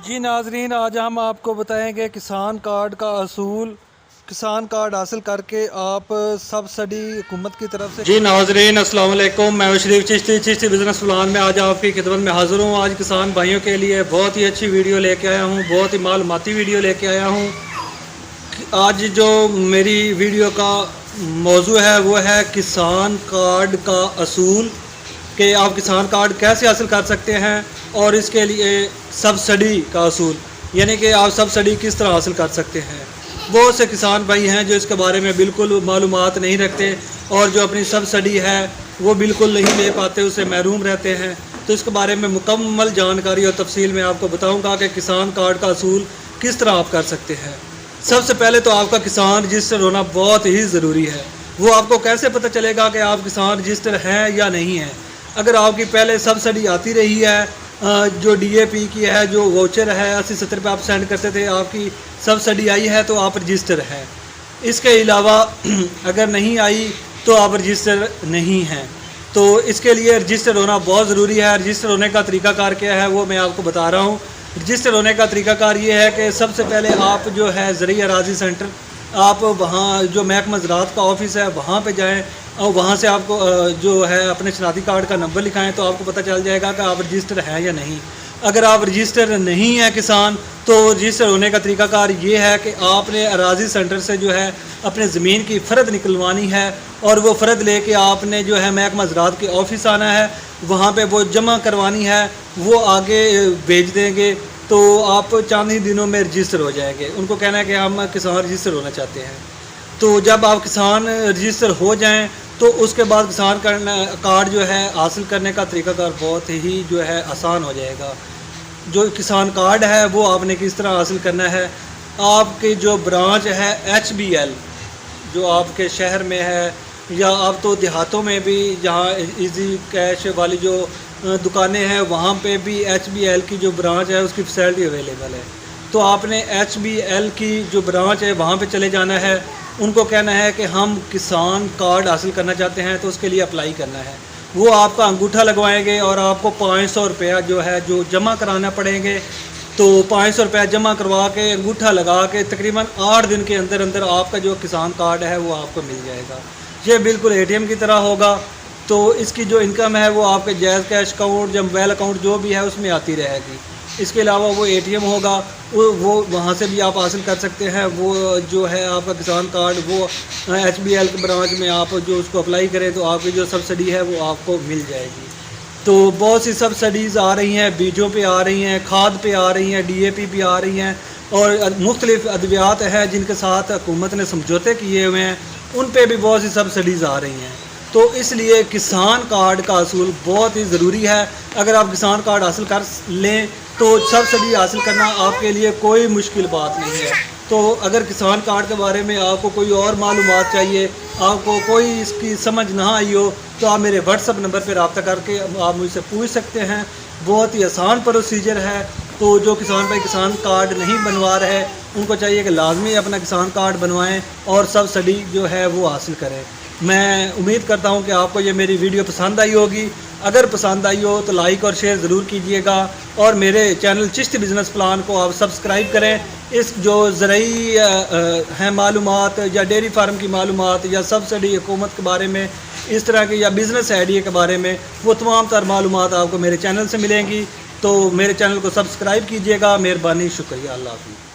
जी नाजरीन, आज हम आपको बताएंगे किसान कार्ड का असूल। किसान कार्ड हासिल करके आप सब्सिडी हुकूमत की तरफ से। जी नाजरीन अस्सलाम वालेकुम, मैं शरीफ चिश्ती बिजनेस प्लान में आज आपकी खिदमत में हाज़िर हूँ। आज किसान भाइयों के लिए बहुत ही अच्छी वीडियो लेके आया हूँ, बहुत ही मालूमाती वीडियो लेके आया हूँ। आज जो मेरी वीडियो का मौजू है वो है किसान कार्ड का असूल, कि आप किसान कार्ड कैसे हासिल कर सकते हैं और इसके लिए सब्सिडी का असूल, यानी कि आप सब्सिडी किस तरह हासिल कर सकते हैं। बहुत से किसान भाई हैं जो इसके बारे में बिल्कुल मालूमात नहीं रखते और जो अपनी सब्सिडी है वो बिल्कुल नहीं ले पाते, उससे महरूम रहते हैं। तो इसके बारे में मुकम्मल जानकारी और तफसील में आपको बताऊंगा कि किसान कार्ड का असूल किस तरह आप कर सकते हैं। सबसे पहले तो आपका किसान रजिस्टर होना बहुत ही ज़रूरी है। वो आपको कैसे पता चलेगा कि आप किसान रजिस्टर हैं या नहीं हैं? अगर आपकी पहले सब्सिडी आती रही है, जो DAP की है, जो वाउचर है 80-70 रुपये आप सेंड करते थे, आपकी सब्सिडी आई है तो आप रजिस्टर हैं। इसके अलावा अगर नहीं आई तो आप रजिस्टर नहीं हैं। तो इसके लिए रजिस्टर होना बहुत ज़रूरी है। रजिस्टर होने का तरीकाकार क्या है वो मैं आपको बता रहा हूँ। रजिस्टर होने का तरीकाकार ये है कि सबसे पहले आप जो है ज़रई अराज़ी सेंटर, आप वहाँ जो महकमा ज़राअत का ऑफिस है वहाँ पे जाएं और वहाँ से आपको जो है अपने शनाख्ती कार्ड का नंबर लिखाएं तो आपको पता चल जाएगा कि आप रजिस्टर हैं या नहीं। अगर आप रजिस्टर नहीं हैं किसान, तो रजिस्टर होने का तरीकाकार ये है कि आपने अराज़ी सेंटर से जो है अपने ज़मीन की फ़र्द निकलवानी है और वो फ़र्द लेके आपने जो है महकमा ज़राअत के ऑफिस आना है, वहाँ पे वो जमा करवानी है, वो आगे भेज देंगे तो आप चंद ही दिनों में रजिस्टर हो जाएंगे। उनको कहना है कि हम किसान रजिस्टर होना चाहते हैं। तो जब आप किसान रजिस्टर हो जाएं तो उसके बाद किसान कार्ड जो है हासिल करने का तरीकाकार बहुत ही जो है आसान हो जाएगा। जो किसान कार्ड है वो आपने किस तरह हासिल करना है, आपकी जो ब्रांच है HBL जो आपके शहर में है, या आप तो देहातों में भी जहाँ इजी कैश वाली जो दुकानें हैं वहाँ पे भी HBL की जो ब्रांच है उसकी फैसिलिटी अवेलेबल है। तो आपने HBL की जो ब्रांच है वहाँ पे चले जाना है, उनको कहना है कि हम किसान कार्ड हासिल करना चाहते हैं, तो उसके लिए अप्लाई करना है। वो आपका अंगूठा लगवाएंगे और आपको 500 रुपया जो है जो जमा कराना पड़ेंगे। तो 500 रुपया जमा करवा के अंगूठा लगा के तकरीबन 8 दिन के अंदर अंदर आपका जो किसान कार्ड है वो आपको मिल जाएगा। ये बिल्कुल ATM की तरह होगा। तो इसकी जो इनकम है वो आपके जायज़ कैश अकाउंट या मोबाइल अकाउंट जो भी है उसमें आती रहेगी। इसके अलावा वो ATM होगा, वो वहाँ से भी आप हासिल कर सकते हैं। वो जो है आपका किसान कार्ड वो HBL के ब्रांच में आप जो उसको अप्लाई करें तो आपकी जो सब्सिडी है वो आपको मिल जाएगी। तो बहुत सी सब्सिडीज़ आ रही हैं, बीजों पे आ रही हैं, खाद पे आ रही हैं, DAP भी आ रही हैं और मुख्तलिफ़ अद्वियात हैं जिनके साथ हुकूमत ने समझौते किए हुए हैं, उन पे भी बहुत सी सब्सिडीज़ आ रही हैं। तो इसलिए किसान कार्ड का असूल बहुत ही ज़रूरी है। अगर आप किसान कार्ड हासिल कर लें तो सब्सिडी हासिल करना आपके लिए कोई मुश्किल बात नहीं है। तो अगर किसान कार्ड के बारे में आपको कोई और मालूमात चाहिए, आपको कोई इसकी समझ ना आई हो, तो आप मेरे WhatsApp नंबर पर रब्ता करके आप मुझसे पूछ सकते हैं। बहुत ही आसान प्रोसीजर है। तो जो किसान भाई किसान कार्ड नहीं बनवा रहे उनको चाहिए कि लाजमी अपना किसान कार्ड बनवाएं और सब्सिडी जो है वो हासिल करें। मैं उम्मीद करता हूं कि आपको ये मेरी वीडियो पसंद आई होगी। अगर पसंद आई हो तो लाइक और शेयर ज़रूर कीजिएगा और मेरे चैनल चिश्ती बिज़नेस प्लान को आप सब्सक्राइब करें। इस जो ज़रई हैं मालूमात या डेयरी फार्म की मालूमात या सब्सिडी हुकूमत के बारे में, इस तरह के या बिज़नेस आइडिया के बारे में, वो तमाम तर मालूमात आपको मेरे चैनल से मिलेंगी। तो मेरे चैनल को सब्सक्राइब कीजिएगा। मेहरबानी, शुक्रिया, अल्लाह हाफ़िज़।